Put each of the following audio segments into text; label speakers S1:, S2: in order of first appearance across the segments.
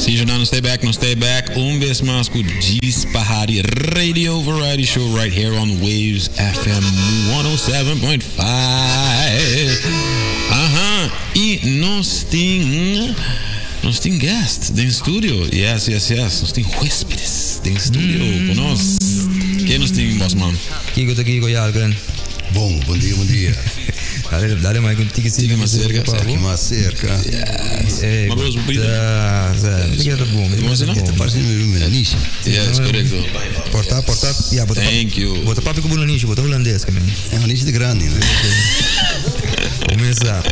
S1: Sim, Jornal, não stay back. Vez mais com Gis Pahari Radio Variety Show right here on Waves FM 107.5. E nós tem guest em estúdio. Yes. Nós tem hóspedes em estúdio conosco. Quem nós tem, bossman?
S2: Kiko, Jalgren.
S3: Bom dia.
S2: Dale mais contigo,
S1: siga mais cerca.
S3: Yes.
S1: Mas vamos abrir.
S2: Fica bom.
S1: Vamos lá.
S3: Está parecendo uma niche.
S1: Yes, correto.
S2: Porta. Yeah,
S1: thank you.
S2: Bota papo com o niche, bota holandês também.
S3: É uma niche de grande, né?
S2: Começar.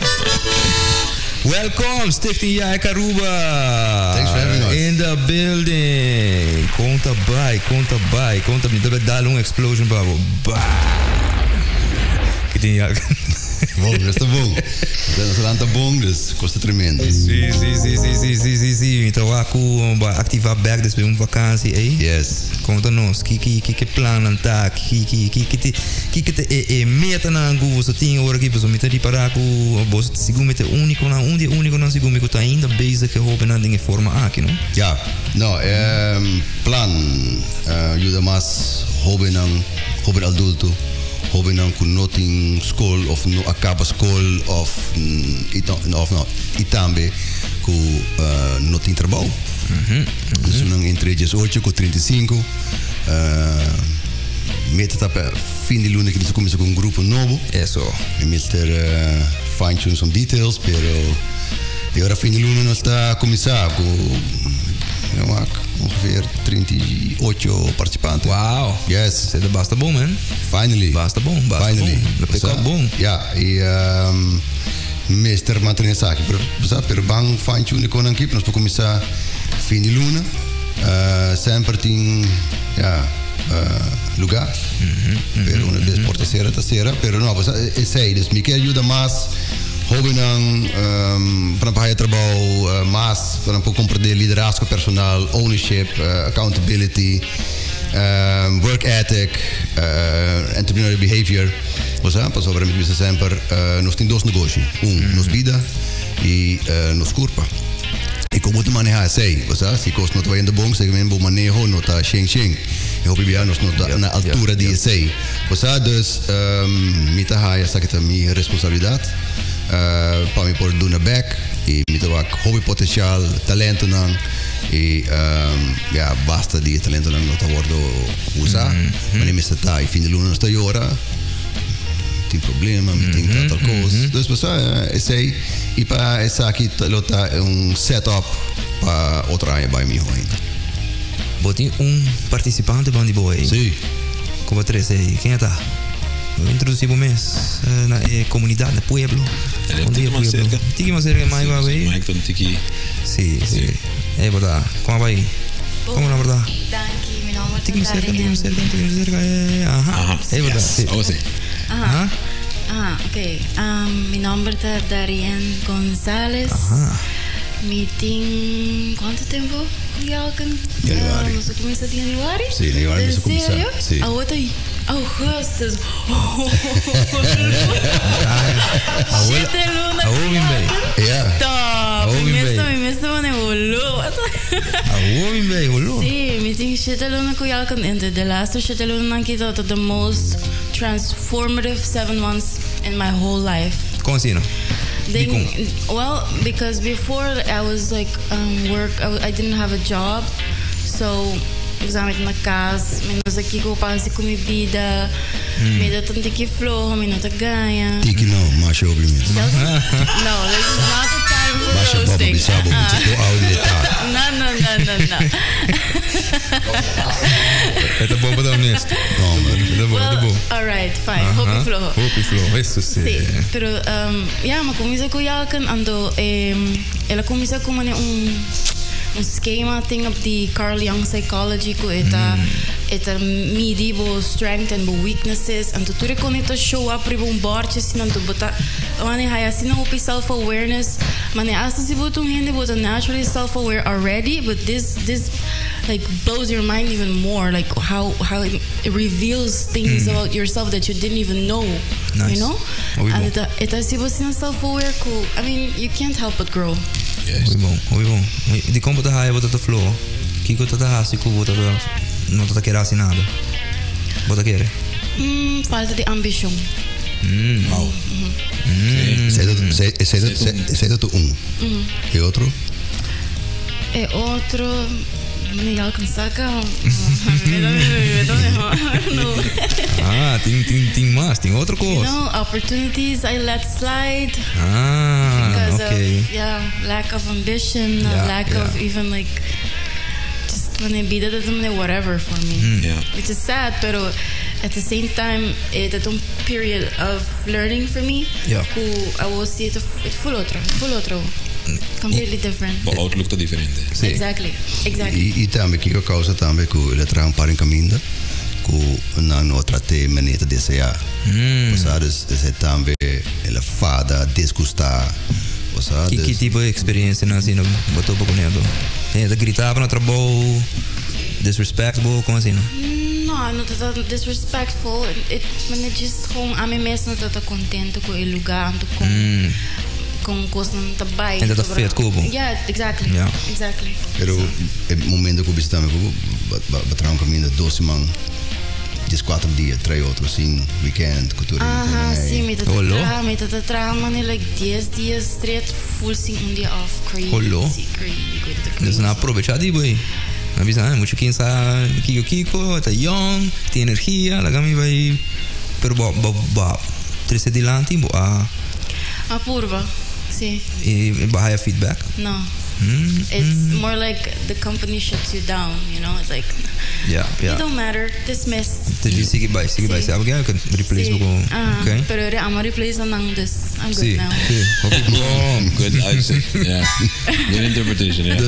S2: Welcome, Stichting Yaika Aruba.
S3: Thanks for having us.
S2: In the building. Conta me. Deve dar explosion, babo. Que tem Yaika.
S3: Bom, está bom. Nós está bom, dus custa tremendo.
S2: Sim. Então, aku ativar back depois uma vacância aí.
S3: Yes.
S2: Conta-nos, que plano tá, que te meta na Google, só tem hora que você mete para aku, você segundo mete único na segundo que tá ainda base que hope na de forma aqui, não?
S3: Ja, no, plan ajuda mais hobe adulto. Hobe nang kunoting school of no acaba school of itambe ku noting trabalho. Dus nang entre 18 com 35 meta tapa fim de luna que eles começam com um grupo novo.
S2: Eso.
S3: E mister fine tune some details, pero e ora fim de luna nós está começar com ongeveer 38 participanten.
S2: Wow.
S3: Yes.
S2: Dat basta bom, man.
S3: Finally.
S2: Basta bom.
S3: Finally.
S2: Dat is ook bom.
S3: Ja, e meester materne saki. Per bang fine tune con anche nós para começar fim de luna. Sempre tem lugar. Pero una vez por terceira, pero no, pues sei, dus me quer ajuda mais hobby para pagar trabalho mais para compreender liderazgo personal, ownership, accountability, work ethic, entrepreneurial behavior. Pas over mim sempre nós temos dois negócios, nos vida e nos corpo. E como tu maneja sei, se costa não vai indo bom, se mesmo manejo não tá xing. Eu hope que nós não tá na altura de sei. Dus me tá aí essa que é minha responsabilidade. Para me pôr do na back e me trabalhar hobby potencial, talento não e basta de talento não tá bordo usar, mas nem está e fim de luna não está hora tem problema, tem tal coisa, então pessoal sei e para essa aqui tá setup para outra área by me ainda.
S2: Botem participante bom de boa aí.
S3: Sim.
S2: Como três aí, quem tá? Introduzir o mês na comunidade, no pueblo.
S1: Tiki mais cerca.
S2: Tiki mais cerca, mais vai aí.
S1: Mais que tiki.
S2: Sim. É verdade. Como vai? Como na verdade?
S4: Danke, meu nome é
S2: Tiki mais cerca. É verdade.
S1: Sim.
S4: Ok. Meu nome é Dariane Gonzalez. Meeting quanto tempo?
S3: Januari.
S4: Você começa em januari?
S3: Sim, januari você começa. Sim.
S4: A outra aí. Augustus. Siete luna. Stop. Mesmo não volou. Sim, me tem siete luna que eu can enter. The last siete luna que eu the most transformative 7 months in my whole life.
S2: Como assim, não?
S4: Well, because before I was like I didn't have a job, so examen na casa, menos aqui que eu passo com minha vida, me dá tanto que flow, me não tá ganha.
S3: Tiki não, macho ouvir mesmo.
S4: No, this is not the time for
S3: Baixa
S4: those
S3: boba
S4: things.
S3: bisabo, você tô áudio tá.
S2: No. É bom para honesto.
S3: Não, mano.
S2: É bom.
S4: Alright, fine. Hope flow.
S2: Isso sim.
S4: Sí, pero mas começa com ando ela começa com schema thing of the Carl Jung psychology ko eta midi bo strength and bo weaknesses and to reconita show up ribo barche sinan to bota mane haya sinan upi self awareness mane asta si botung hende bota naturally self aware already, but this like blows your mind even more, like how it reveals things about yourself that you didn't even know.
S2: Nice.
S4: You know? And it's si botina self aware ko, I mean, you can't help but grow.
S1: Juist.
S2: Muy bom. Die komt te high, wat te flow. Kiko te hasi, kubo te no te quieras sin nada. Wat te quiere?
S4: Falta de ambición.
S1: Wow.
S3: Sei dat un. E outro?
S4: E otro, me alcanzaca. No.
S2: Ah, tem mais, tem outra coisa.
S4: No, opportunities I let slide.
S2: Ah,
S4: Because
S2: okay.
S4: of lack of ambition,
S2: Yeah,
S4: lack
S2: yeah.
S4: of even like just when they beat it, whatever for me.
S1: Yeah.
S4: Which is sad, pero at the same time, it's a period of learning for me.
S2: Yeah.
S4: Who I will see it full otro. Completely different.
S1: O outlook to differente.
S2: Sì.
S4: Exactly.
S3: E também que causa também que ele traz para em caminho que não outra te maneta de ser. Sabes, esse também ele fada desgustar.
S2: Que tipo de experiência não assim, não botou pouco nele? Ele gritava no trabalho, disrespectful, como assim, não?
S4: No, dat is disrespectful. Men het just gewoon aan mij mensen dat ik contento com o lugar, com coisas não tá bem.
S2: En dat dat vet kobo.
S4: Yeah, exactly.
S2: Yeah.
S4: Exactly.
S3: Pero o momento que você também batrá um caminho de 12 man, 4 dias, 3 outros, sim, weekend, cultura.
S4: Sim, met dat traag, man, like 10 dias straight, full sim dia off, crazy. Crazy.
S2: Dus na aprovechar die boy. Na bisa, muito quem sabe, Kiko, tá young, tem energia, lá gami vai, pero ba, 13 de lanti,
S4: A purva, sim.
S2: E bahaya feedback.
S4: No. It's more like the company shuts you down, you know? It's like, you don't matter, dismissed.
S2: Dus sigue by. Sabe que eu can replace com, okay?
S4: Pero I'm replace on this. I'm good now.
S1: Good Isaac. Yeah. Good interpretation, yeah.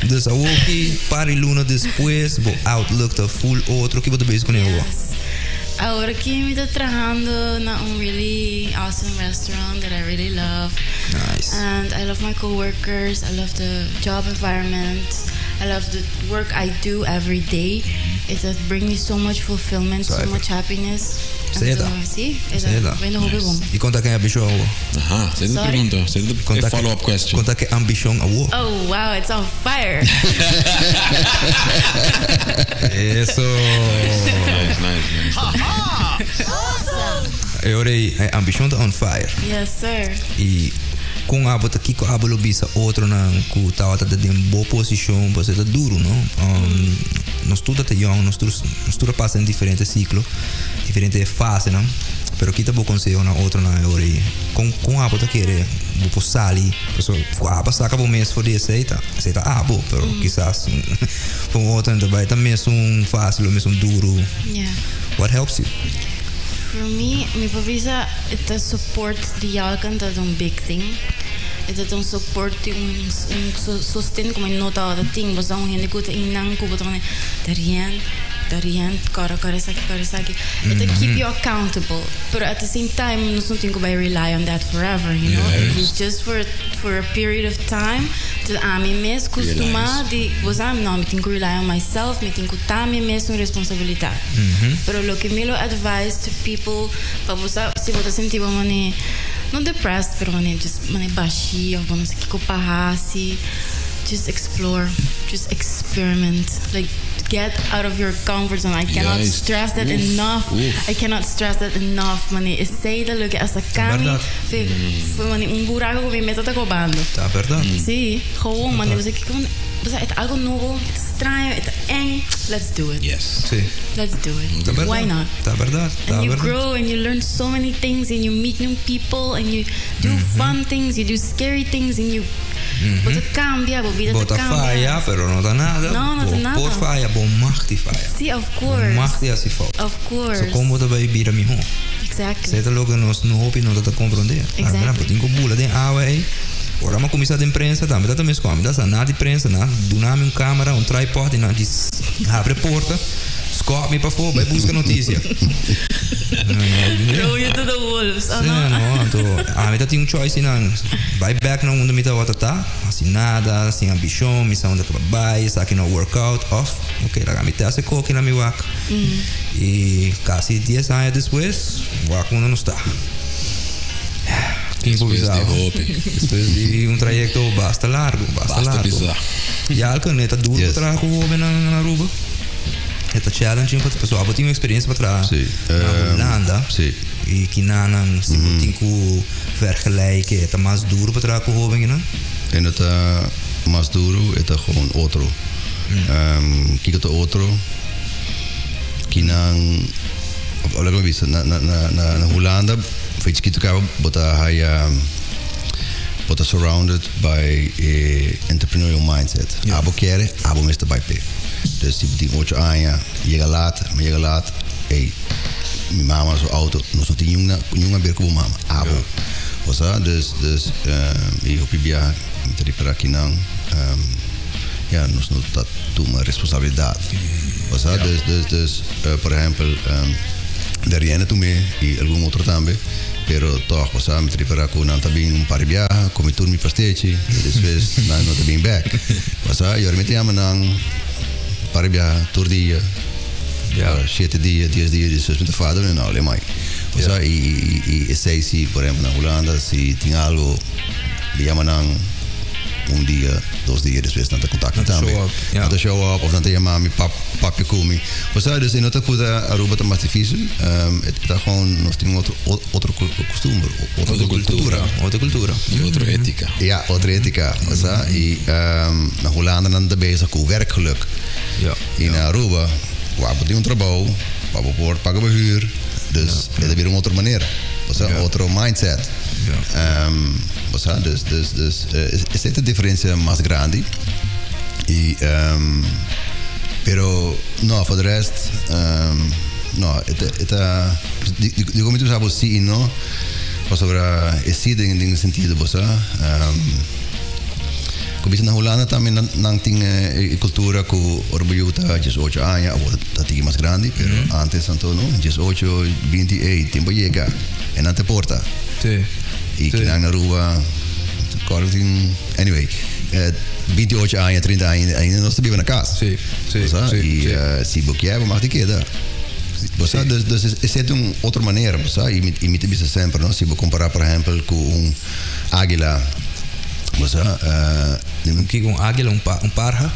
S2: Dus a walkie, pari luna depois, bo outlook tá full outro, que você base com ele.
S4: Agora que me está trabajando na really awesome restaurant that I really love.
S2: Nice.
S4: And I love my coworkers. I love the job environment. I love the work I do every day. It brings me so much fulfillment, so much happiness. Sì, vendo hobby bom.
S2: E conta que é ambição.
S1: Aha, sei da pergunta. Sei da follow-up question.
S2: Conta que ambição a wo.
S4: Oh, wow, it's on fire.
S2: Eso.
S1: Nice.
S2: Eu orei, ambição tá on fire.
S4: Yes, sir.
S2: E com a bota aqui com a bolo bisa outro na ku tá tá de boa posição, você tá duro, não? Nós tudo tá young, nós tudo passa em diferentes ciclos, diferentes fases, não? Pero aqui tá bom conselho na outra na orei. Com a bota querer, vou passar ali, pessoal, a passar acabou mês for de aceita bom, pero quizás com outra também tá mesmo fácil, mesmo duro.
S4: Yeah.
S2: What helps you?
S4: For me, mi pavisa the support di alcan that big thing. It don't support un sostén como nota da thing, mas não gente que inang ko botone Darien, cara saki. It keep you accountable, but at the same time, no something go by rely on that forever, you know. It's just for a period of time. Till me mes costuma di, was no, me tenho que rely on myself, me tenho que dar me mes uma responsabilidade. Pero lo que me lo advise to people, para você se você sentir mane não depressed, pero mane just mane baixi, ou não sei que coparrasi, just explore, just experiment, like get out of your comfort zone. I cannot stress that enough. I cannot stress that enough, mani. Sei da lo que hasta cami foi mani buraco que me meto tá cobando.
S2: Tá verdade?
S4: Sim, gewoon mani, você que você é algo novo, é estranho, é eng. Let's do it.
S1: Yes.
S2: Sim.
S4: Let's do it. Why not?
S2: Tá verdade.
S4: And you grow and you learn so many things and you meet new people and you do fun things, you do scary things and you Bota cambia, vida
S2: bota
S4: cambia.
S2: falha, pero não dá nada.
S4: Não dá nada.
S2: Por falha, bom marque falha.
S4: Sim, of course.
S2: Marque assim falta.
S4: Of course.
S2: So como você vai vir a mim?
S4: Exactly.
S2: Você tá logo nós não hope não tá compreender.
S4: Exactly.
S2: Tem que bula tem água aí. Ora uma comissão de imprensa também, tá também como, dá nada de imprensa, né? Do nome câmera, tripod, né? Diz abre a porta. Scott me para fora, vai buscar notícia.
S4: Throw you to the wolves.
S2: Então, tem choice não. Vai back na onde me tá outra assim nada, sem ambição, missão da vai, sabe que no workout off. Ok, lá me tá se coque na mi wak. E quase 10 anos depois, wak não está. improvisado. Después di un trayecto bastante largo.
S1: Bizarro.
S2: Ya al kan eta duro para trabajo joven na Aruba. Eta challenge para pessoa abo tinha experiência para trás.
S3: Sim.
S2: Na Holanda.
S3: Sim.
S2: E que nanan se tinha vergelijken eta mais duro para trabajo joven, né?
S3: En het más duro het gewoon otro. Kijk het otro. Kinang olha como isso na Holanda fez que tocava botar hij bota surrounded by a entrepreneurial mindset. Abo quer, abo mesta by pay. Dus die betekent 8 anos, chega laat, hey, mijn mama is auto, nog zo'n jongen weer komen mama, abo. Osa, dus ik hoop je bij met die prakinang, ja, nog dat toe mijn responsabilidad. Osa, dus, por ejemplo, de riene tu me y algún otro también. Pero toch, we samen met Ripara kunnen tabin een paar jaar, kom ik toen met pastetje, después no tabin back. We samen, je met hem een paar jaar, tour dia, 7 dias, 10 dias, después met de vader en nou, alleen we samen, y sei si, por ejemplo, en Holanda, si tiene algo, le llaman un día, 2 días después dan te contacten también. Dan te show up of dan te llaman mi papje komi. O sea, dus in het puda Aruba te más difícil. Het is gewoon nog een otro costumbre, otra cultura.
S2: Otra cultura.
S1: Y otra ética.
S3: Ja, otra ética. O sea, y na Holanda dan te bezig met werkgeluk.
S2: Ja.
S3: In Aruba, waar we doen trabajo, waar we voor pakken we huur. Dus het is weer een andere manier. O sea, otro mindset. O sea, dus es esta diferencia más grande. Y, pero, no, por el resto, no, digo, me tú sabes, sí, no, pues sobre, es sí, en el sentido, o sea, como dicen en Holanda también, no tiene cultura que orgullosa, 18 años, dat is más grande, pero antes, no, 18, 20, tiempo llega, en ante porta.
S2: Sí.
S3: Y que en Aruba, anyway, 28 años, 30 años, ainda no se vive en la casa.
S2: Sí, sí.
S3: O sea,
S2: sí,
S3: y si boqueaba, más te queda. O sea, dus es una otra manera, o sea, y me te dice siempre, ¿no? Si vos comparar, por ejemplo, con un águila, o sea,
S2: un águila, un parja.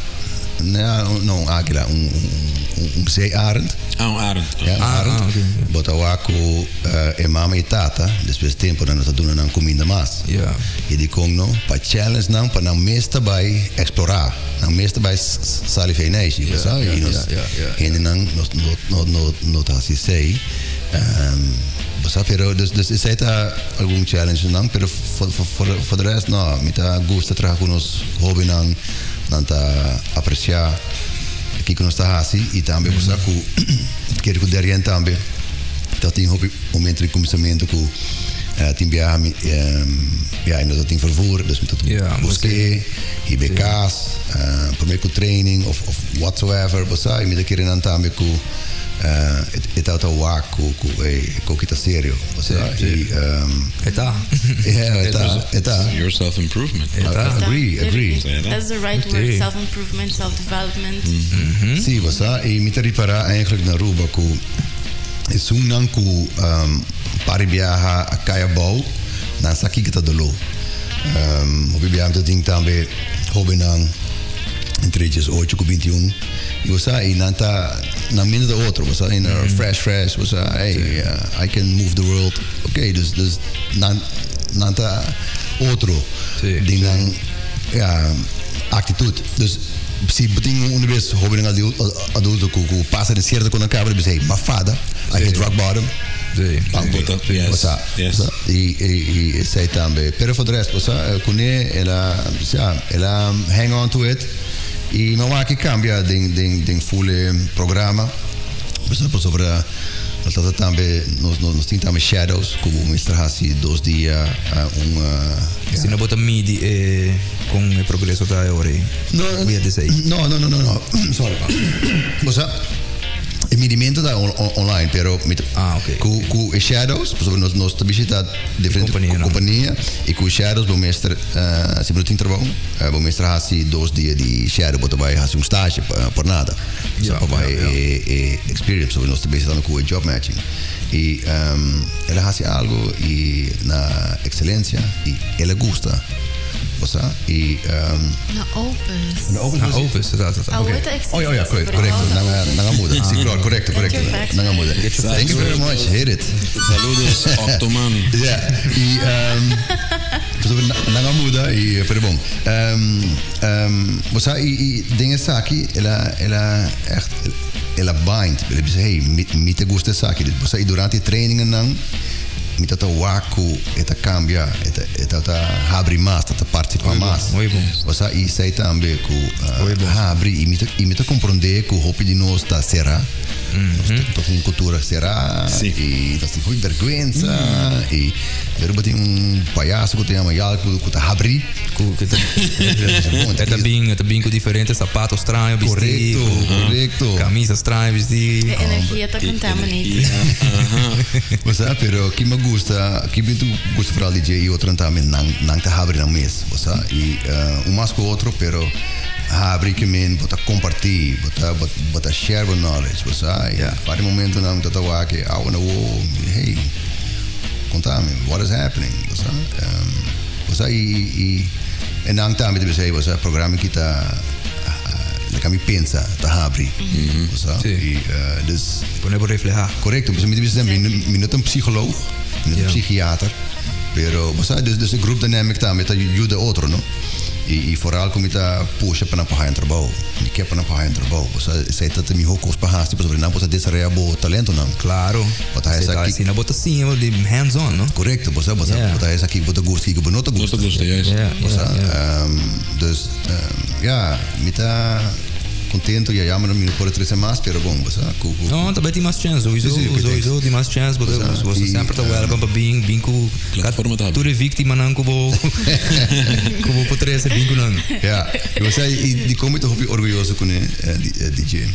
S3: No, un águila, un zeearend.
S1: Un arend.
S3: Ja, arend.
S2: Okay.
S3: Botawaku, mama e tata, después tempo dan nós doen dan comida mais.
S2: Ja.
S3: E die kon no, pa challenge não, pa não meeste bij explorar, não meeste bij saliveination, sabe? E nós, e não, nós assim sei. Pero dus is het algum challenge não, pero for the rest no, me tá gusta trabalhar com nos hobby não tá apreciar aqui que nós tá assim e também você quero que derem também dat tem hobby momento de começamento com tem viagem nós tem vervoer dus met dat busque e becas primeiro training of whatsoever você me querer não também com het auto waku ku kita serio o sea y eta
S1: Your self improvement.
S3: Agree.
S4: That's the right word, self improvement, self development.
S3: Sí, o sea, y me te para eigenlijk na Aruba ku is un ku pari viaja a Caiabou na saki kita dolo o viaja te ding tambe hobenang entre 18 e 21 e você aí na mina da outro você aí na fresh você hey I can move the world okay dus nanta outro ding atitude dus se beting uma vez hobby adulto com passa de certa quando acaba de dizer mafada I hit rock bottom e sei também pero for the rest você kune ela hang on to it e não há que cambiar de full programa por exemplo sobre nós também nós temos também shadows como mostrar assim 2 dias
S2: se não bota midi com o progresso da hora
S3: não sorry você el medimento da online, pero com shadows, por exemplo, nós visitamos diferentes companhias e com shadows vamos mostrar, se não tem trabalho, vamos mostrar assim 2 dias de shadow, para vai fazer stage por nada, só para vai experience, nós visitamos com job matching Y ela hace algo y na excelencia y ela gusta. O sea, y
S4: Na opus.
S2: Opus, dat.
S3: Okay. Oh ja, correcto. Nanga muda. Sí, claro, correcto. Nanga muda. Thank you very much. Hit it.
S1: Saludos, Octoman.
S3: Ja, y nanga muda y pero bom. O sea, y dingen saki, ela echt ela bind. Ela diz, hey, me te gusta saki. O sea, y durante trainingen nang mita ta waku eta cambia eta ta habri mas ta participa mas o sea e sei também ku habri e mita compreender ku hopi di nós ta será to tem cultura será e ta tem vergonha e der botin palhaço que tem amanhã ku ta habri
S2: ku eta bem com diferentes sapatos estranhos
S3: correcto
S2: camisas estranhas vestir
S4: energia ta contaminated.
S3: O sea, pero que me gusta para o DJ e outro também não tá abre na mesa, o sea, e um mais que o outro, pero abre que men bota compartilhar, bota share the knowledge, o sea, e para o momento não tá lá que I wanna hey, contame what is happening, o sea, e não também deve ser, o sea, programa que tá kami pensa ta abri, o sea, e dus
S2: poner reflejar.
S3: Correcto, pues me dice minuto un psicólogo, un psiquiatra, pero o sea, dus een groep dynamic também tá ajuda outro, no? E vooral como tá puxa para pagar em trabalho, e quer para pagar em trabalho, o sea, sei tá me hocos para hasti, pues não pode desarrollar bo talento não.
S2: Claro.
S3: Bota essa aqui,
S2: assim, na bota sim, de hands on, no?
S3: Correcto, bota essa aqui, bota gosto, que bonota gosto.
S1: Juist.
S3: O sea, dus me tá contento e jammer não pode trazer mais, pero bom, você
S2: não, também tem mais chance, uso tem mais chance, você sempre tá welcome para bem com
S1: plataforma tá.
S2: Tu é vítima não como pode trazer bem com não.
S3: Ja, você e como eu tô orgulhoso com DJ.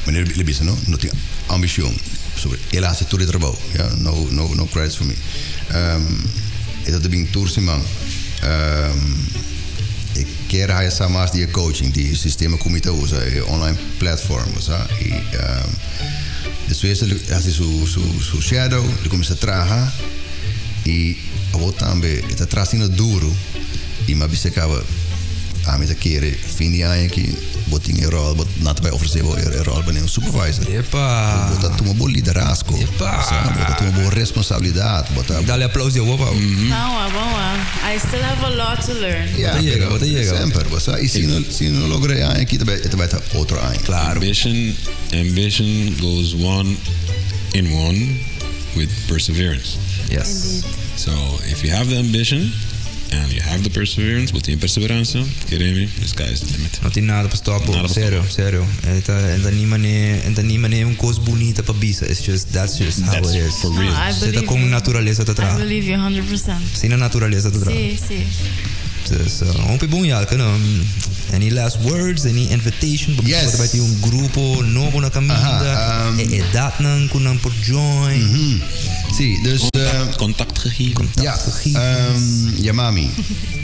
S3: Meneer Libisa, não tem ambição sobre ele hace tudo de trabalho, no credits for me. Isso tá bem tour simão. Ik keer hij samen maar die coaching, die systemen kom je te usen, online platform, e dus wees als je zo shadow, dan kom je te tragen, e wat dan bij het trasino duro, e maar bij ze a met keren vind je eigenlijk wat in je rol, wat not bij officieel je rol ben een supervisor.
S2: Epa.
S3: Wat dat toen een liderazgo.
S2: Epa.
S3: Wat dat toen een responsabilidade.
S2: Dale aplauso je wou.
S4: I still have a lot to learn.
S3: Ja, wat sempre. E se não logrei aqui também vai outro ano.
S2: Claro.
S1: Ambition goes one with perseverance.
S2: Yes.
S4: Indeed.
S1: So if you have the ambition and you have the perseverance, but in perseverança, quereme, the sky is the limit.
S2: Não tem nada para stopper, sério. Enta nem maneira coisa bonita para bisa. That's just how it is.
S1: For real.
S2: Você tá com natureza tá atrás.
S4: I believe you 100%.
S2: Sim, na natureza tá atrás.
S4: Sim.
S2: Dus onpe bom ja, any last words, any invitation?
S3: Yes.
S2: Vai ter grupo novo na caminhada. Dat nan kunang por join.
S3: Sim, dus
S1: contact gegeven.
S3: Ja, mami.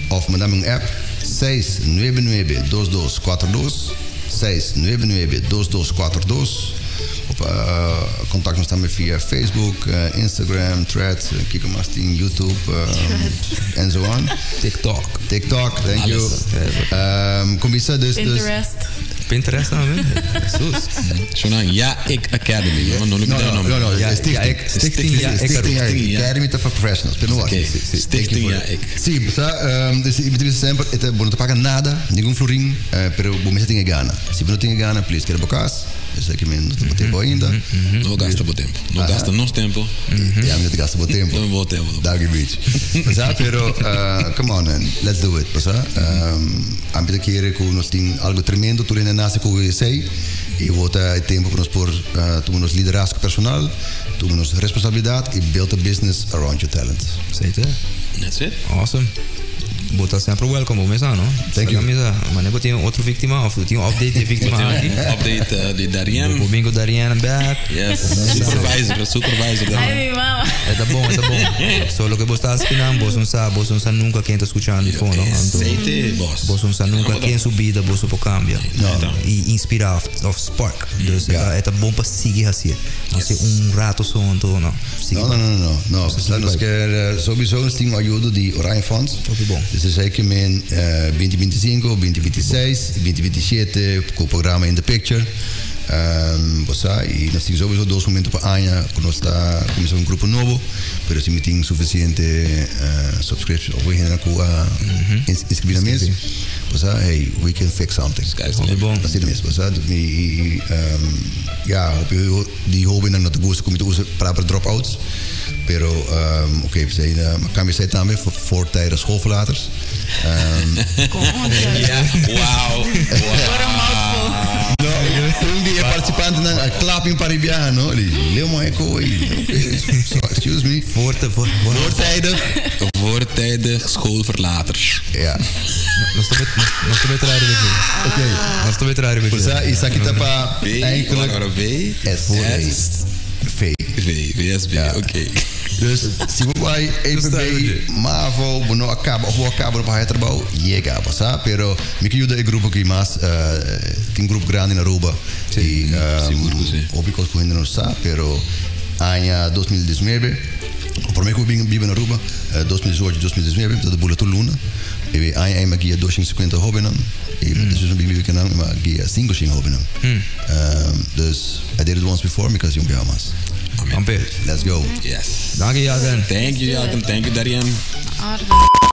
S3: Of me dá app 699-2242. Contact nos também via Facebook, Instagram, Threads, kijk maar in YouTube en zo aan. TikTok, thank you. Kom eens dus.
S2: Pinterest nou weer? Sus.
S1: Zo'n ik Academy, no.
S3: Stichting Academy to Professionals.
S1: Stichting ik.
S3: Sim, dus ik bedoel sempre, het não te paga nada, nenhum florim, pero bom mensen dingen gana. Se não tem gana, please, quero bocas. Eu sei que me não tem tempo ainda.
S1: Não gasta bom tempo. Não gasta nosso tempo.
S3: Ja, não gasta bom tempo.
S1: Não bom tempo.
S3: Daggy Beach. Pero come on, man, let's do it. Ambita keren que nós tem algo tremendo, tudo ainda nasce com o sei. E volta tempo para nós por tomar liderazgo personal, tomar responsabilidade e build a business around your talent.
S2: Zeker.
S1: That's it.
S2: Awesome. Bota sempre welcome, mesa, no?
S3: Thank you.
S2: Mesa, mas nem tem outro vítima, of tem update de vítima aqui.
S1: Update de Darian.
S2: Domingo Darian back.
S1: Yes. Supervisor.
S4: Ai, minha mama.
S2: Tá bom. Solo que você está aspirando, você não sabe nunca quem está escutando de fundo.
S1: Aceite, boss.
S2: Você não sabe nunca quem subida, você pode cambiar. E inspirar of spark. Dus é bom para seguir assim. Assim rato só então, não.
S3: Não. Nós queremos sowieso nós temos ajuda de Orion Funds.
S2: Muito bom.
S3: Dus é que 2025, 2026, 2027 com o programa In The Picture. E nós temos sowieso 2 momentos para año que nós está começando um grupo novo, mas se não tem suficiente subscription ou inscrever-se, hey, we can fix something.
S2: É bom.
S3: Dat is het mesmo, die hobby dan dat de goede komt te usen para dropouts. Pero, oké, we zijn, kan je zeggen daarmee voor tijdens schoolverlaters.
S1: Ja, wauw.
S3: Um dia participante na clapping para Ibiano, leu uma eco excuse me.
S1: Voortijdig schoolverlaters.
S3: Ja.
S2: Nós também trabalhamos aqui.
S3: Oké.
S2: Nós também trabalhamos aqui.
S3: Isso aqui tá para
S1: Eigenlijk. Agora VSB, oké.
S3: Dus se você vai EPB, MAVO, não acaba para o trabalho, chega, passa. Pero me que ajuda o grupo aqui mais, tem grupo grande na Aruba. E óbvio que ainda não sabe, pero ano 2019, por mim que eu vivo na Aruba, 2018, 2019, dat de boleto luna. E aí me guia 250 hobbenen. E dus een beetje kan maar guia 5 hobbenen. Dus I did it once before because you gaan mas.
S2: Amen.
S3: Let's go.
S1: Yes.
S2: Dank je, Jagen.
S1: Thank you, Darian.